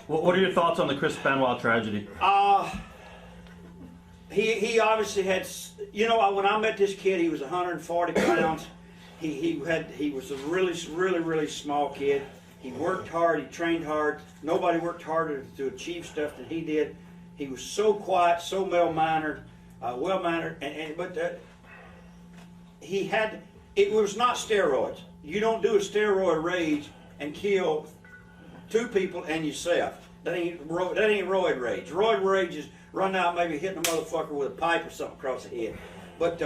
What are your thoughts on the Chris Benoit tragedy? He obviously had, you know, when I met this kid, he was 140 pounds. He was a really small kid. He worked hard, he trained hard. Nobody worked harder to achieve stuff than he did. He was so quiet, so well-mannered, but he had, it was not steroids. You don't do a steroid rage and kill two people and yourself. That ain't roid rage. Roid rage is run out maybe hitting a motherfucker with a pipe or something across the head. But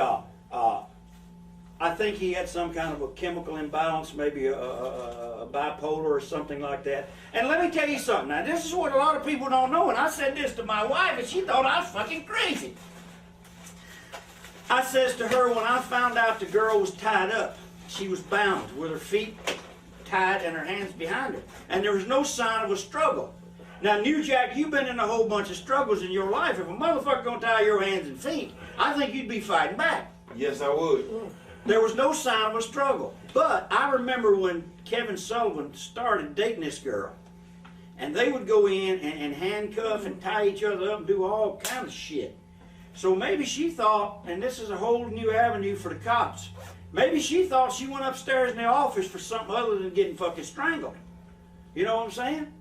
I think he had some kind of a chemical imbalance, maybe a bipolar or something like that. And let me tell you something. Now, this is what a lot of people don't know, and I said this to my wife, and she thought I was fucking crazy. I says to her, when I found out the girl was tied up, she was bound with her feet tied and her hands behind her, and there was no sign of a struggle. Now, New Jack, you've been in a whole bunch of struggles in your life. If a motherfucker gonna tie your hands and feet, I think you'd be fighting back. Yes, I would. There was no sign of a struggle. But I remember when Kevin Sullivan started dating this girl, and they would go in and handcuff and tie each other up and do all kind of shit. So maybe she thought, and this is a whole new avenue for the cops, maybe she thought she went upstairs in the office for something other than getting fucking strangled. You know what I'm saying?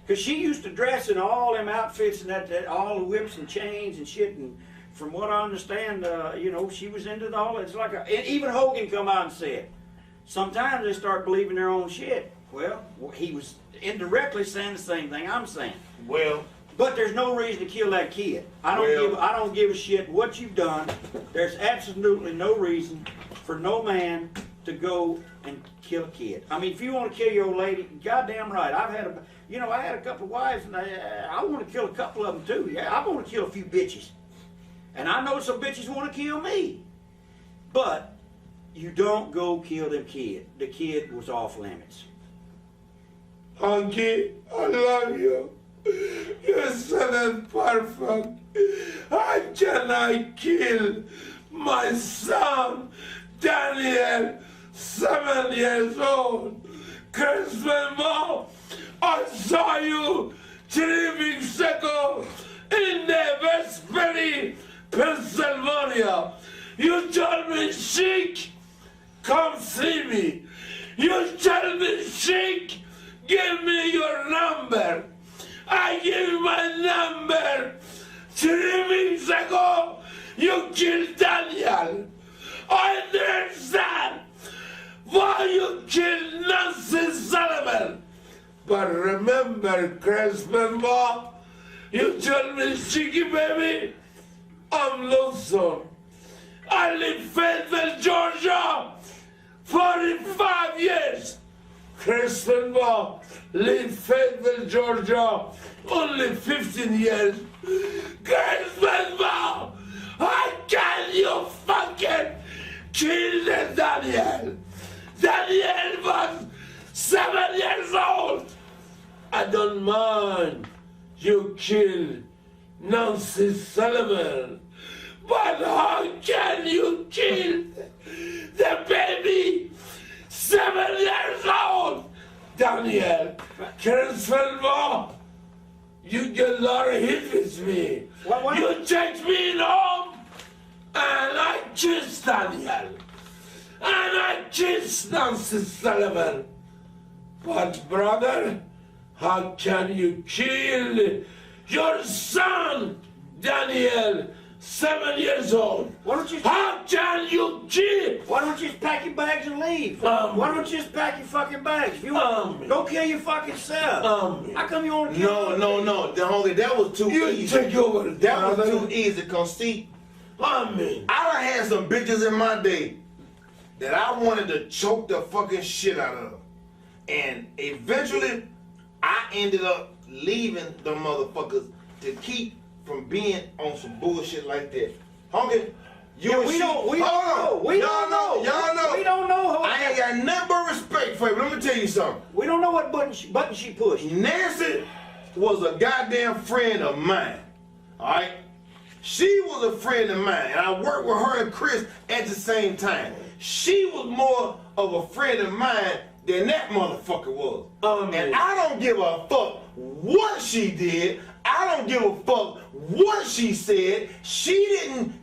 Because she used to dress in all them outfits and all the whips and chains and shit, and from what I understand, you know, she was into all that. It's like even Hogan come out and said, sometimes they start believing their own shit. Well, he was indirectly saying the same thing I'm saying. Well, but there's no reason to kill that kid. I don't give a shit what you've done. There's absolutely no reason for no man to go and kill a kid. I mean, if you want to kill your old lady, goddamn right. I had a couple of wives, and I want to kill a couple of them too. Yeah, I want to kill a few bitches. And I know some bitches want to kill me. But you don't go kill them kid. The kid was off limits. Honky, I love you. Your son is perfect. How can I kill my son, Daniel, 7 years old? Chris Benoit, I saw you 3 weeks ago in the West Valley, Pennsylvania. You told me, Sheik, come see me. You told me, Sheik, give me your number. I gave you my number. 3 weeks ago, you killed Daniel. I understand why you killed Nancy Sullivan. But remember, Chris Benoit, you told me, Cheeky baby, I'm lonesome. I live in Fayetteville, Georgia, 45 years. Chris Benoit lived in Fayetteville, Georgia, only 15 years. Chris Benoit, how can you fucking kill the Daniel? Daniel was 7 years old. I don't mind you kill Nancy Sullivan, but how can you kill the baby 7 years old? Daniel, Chris Benoit, you get a lot of hit with me. You take me in home, and I kiss Daniel, and I kiss Nancy Sullivan. But brother, how can you kill your son, Daniel, 7 years old? How can you kill? Why don't you just pack your bags and leave? Why don't you just pack your fucking bags? If you want, go kill your fucking self. How come you want to kill? No. That was too easy. Take over. That was too easy. Cause see, I done had some bitches in my day that I wanted to choke the fucking shit out of, and eventually I ended up leaving the motherfuckers to keep from being on some bullshit like that. Honky, We don't know. Y'all know. We don't know. I ain't got nothing but respect for you. But let me tell you something. We don't know what button she pushed. Nancy was a goddamn friend of mine. Alright? She was a friend of mine. And I worked with her and Chris at the same time. She was more of a friend of mine than that motherfucker was. And I don't give a fuck what she did. I don't give a fuck what she said. She didn't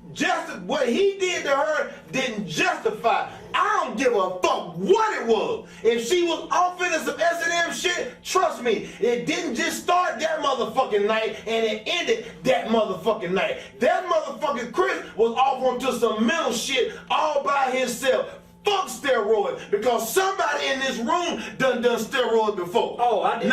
what he did to her didn't justify. I don't give a fuck what it was. If she was off into some S&M shit, trust me, it didn't just start that motherfucking night and it ended that motherfucking night. That motherfucking Chris was off onto some mental shit all by himself. Fuck steroids, because somebody in this room done steroids before. Oh, I did.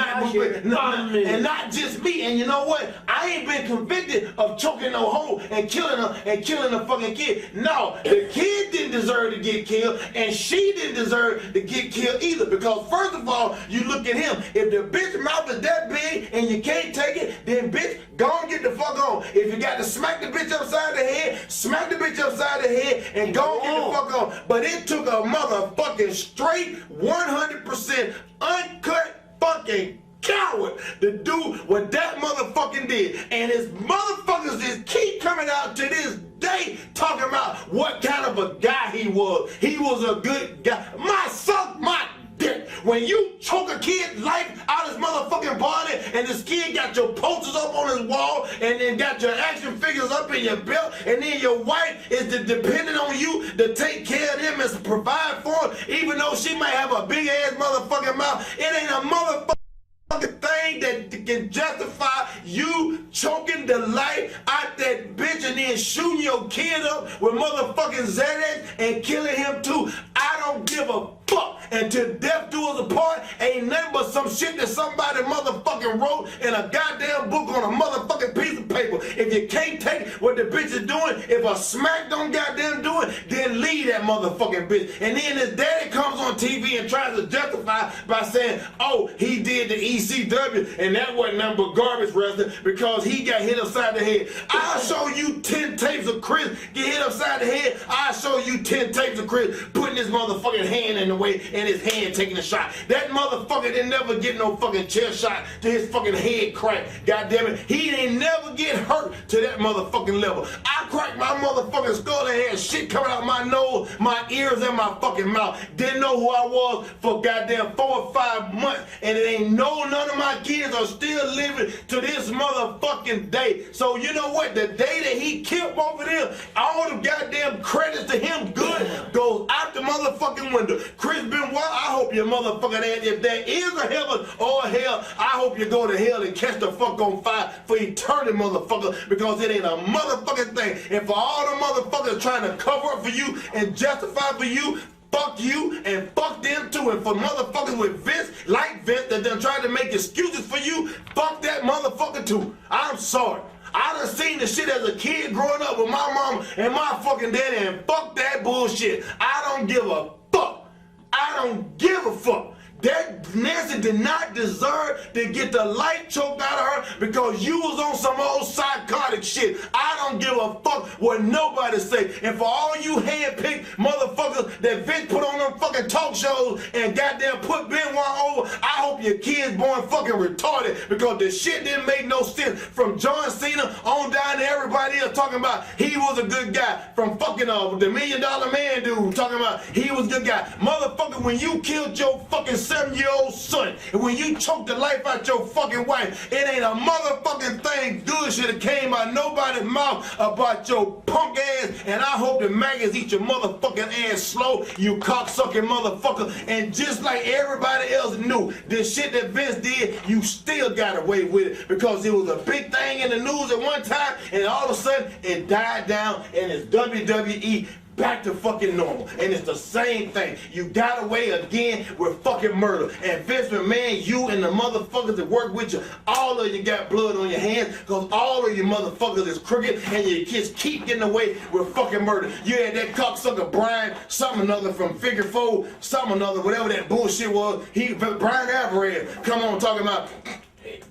And not just me. And you know what? I ain't been convicted of choking no hoe and killing a fucking kid. No, the kid didn't deserve to get killed, and she didn't deserve to get killed either. Because first of all, you look at him. If the bitch mouth is that big and you can't take it, then bitch, go and get the fuck on. If you got to smack the bitch upside the head, smack the bitch upside the head and go and get the fuck on. But it took a motherfucking straight 100% uncut fucking coward to do what that motherfucking did. And his motherfuckers just keep coming out to this day talking about what kind of a guy he was. He was a good guy. My dick. When you choke a kid's life out his motherfucking body and this kid got your posters up on his wall and then got your action figures up in your belt, and then your wife is dependent on you to take care of him and provide for him, even though she might have a big ass motherfucking mouth, it ain't a motherfucking thing that can justify you choking the life out that bitch and then shooting your kid up with motherfucking Xanax and killing him too. I don't give a fuck. Until death do us apart ain't nothing but some shit that somebody motherfucking wrote in a goddamn book on a motherfucking piece of paper. If you can't take what the bitch is doing, if a smack don't goddamn do it, then leave that motherfucking bitch. And then his daddy comes on TV and tries to justify by saying, oh, he did the ECW and that wasn't nothing but garbage wrestling because he got hit upside the head. I'll show you 10 tapes of Chris get hit upside the head. I'll show you 10 tapes of Chris putting his motherfucking hand in the way and his hand taking a shot. That motherfucker didn't never get no fucking chair shot to his fucking head crack. God damn it. He didn't never get hurt to that motherfucking level. I cracked my motherfucking skull and had shit coming out my nose, my ears, and my fucking mouth. Didn't know who I was for goddamn 4 or 5 months. And it ain't none of my kids are still living to this motherfucking day. So you know what? The day that he killed both of them, all the goddamn credits to him good goes out the motherfucking window. Chris Benoit, I hope your motherfucking ass, if there is a heaven or a hell, I hope you go to hell and catch the fuck on fire for eternity, motherfucker, because it ain't a motherfucking thing. And for all the motherfuckers trying to cover up for you and justify for you, fuck you and fuck them too. And for motherfuckers with Vince, like Vince, that done tried to make excuses for you, fuck that motherfucker too. I'm sorry. I done seen the shit as a kid growing up with my mom and my fucking daddy, and fuck that bullshit. I don't give a fuck. I don't give a fuck. That Nancy did not deserve to get the life choked out of her because you was on some old psychotic shit. I don't give a fuck what nobody say. And for all you hand-picked motherfuckers that Vince put on them fucking talk shows and goddamn put Benoit over, I hope your kids born fucking retarded because the shit didn't make no sense. From John Cena on down to everybody else talking about he was a good guy. From fucking the $1 Million Man dude talking about he was a good guy. Motherfucker, when you killed your fucking 7-year-old son, and when you choked the life out your fucking wife, it ain't a motherfucking thing good should have came out nobody's mouth about your punk ass, and I hope the maggots eat your motherfucking ass slow, you cocksucking motherfucker. And just like everybody else knew, this shit that Vince did, you still got away with it because it was a big thing in the news at one time, and all of a sudden it died down, and it's WWE back to fucking normal. And it's the same thing. You got away again with fucking murder. And Vince McMahon, you and the motherfuckers that work with you, all of you got blood on your hands because all of you motherfuckers is crooked and your kids keep getting away with fucking murder. You had that cocksucker Brian, something another from Figure 4, something another, whatever that bullshit was. Brian Alvarez, come on talking about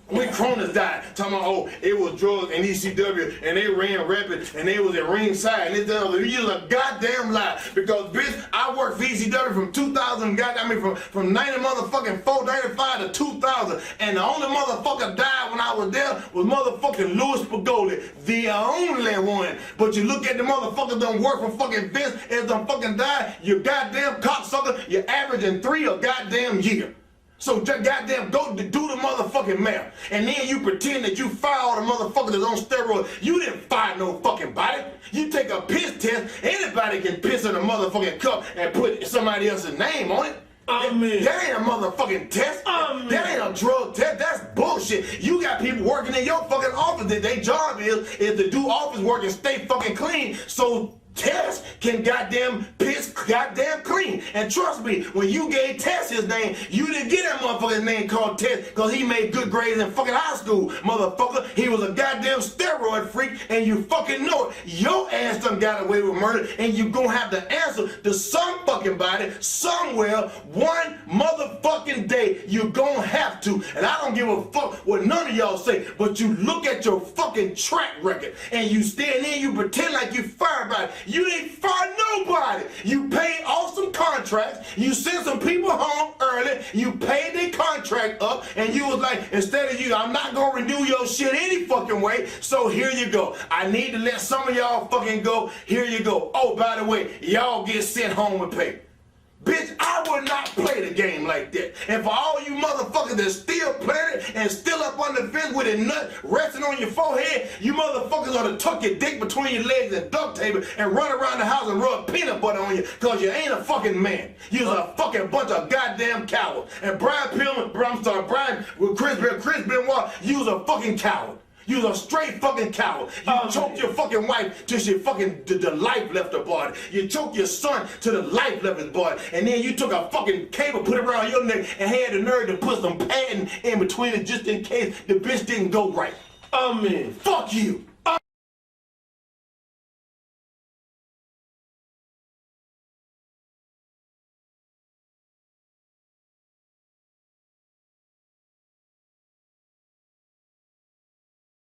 when Cronus died, talking about, oh, it was drugs and ECW, and they ran rapid, and they was at ringside, and this other. You was a goddamn lie, because bitch, I worked for ECW from 2000, from 90 motherfucking 495 to 2000, and the only motherfucker died when I was there was motherfucking Louis Spagoli, the only one. But you look at the motherfuckers done work for fucking Vince and done fucking died, you goddamn cocksucker, you're averaging 3 a goddamn year. So goddamn go do the motherfucking math. And then you pretend that you fire all the motherfuckers that's on steroids. You didn't fire no fucking body. You take a piss test, anybody can piss in a motherfucking cup and put somebody else's name on it. That ain't a motherfucking test. That ain't a drug test. That's bullshit. You got people working in your fucking office that their job is to do office work and stay fucking clean. So Tess can goddamn piss goddamn clean. And trust me, when you gave Tess his name, you didn't get that motherfucker's name called Tess because he made good grades in fucking high school, motherfucker. He was a goddamn steroid freak and you fucking know it. Your ass done got away with murder and you gonna have to answer to some fucking body somewhere one motherfucking day. You gonna have to. And I don't give a fuck what none of y'all say, but you look at your fucking track record and you stand there, you pretend like you firebody. You didn't fire nobody. You paid off some contracts. You sent some people home early. You paid their contract up, and you was like, instead of you, I'm not gonna renew your shit any fucking way. So here you go. I need to let some of y'all fucking go. Here you go. Oh, by the way, y'all get sent home with pay. Bitch, I would not play the game like that. And for all you motherfuckers that still playing it and still up on the fence with a nut resting on your forehead, you motherfuckers ought to tuck your dick between your legs and duct tape it and run around the house and rub peanut butter on you because you ain't a fucking man. You's a fucking bunch of goddamn cowards. And Brian with Chris Benoit, you was a fucking coward. You was a straight fucking coward. You choked your fucking wife till she fucking the life left her body. You choked your son till the life left his body. And then you took a fucking cable, put it around your neck, and had the nerve to put some padding in between it just in case the bitch didn't go right. Fuck you.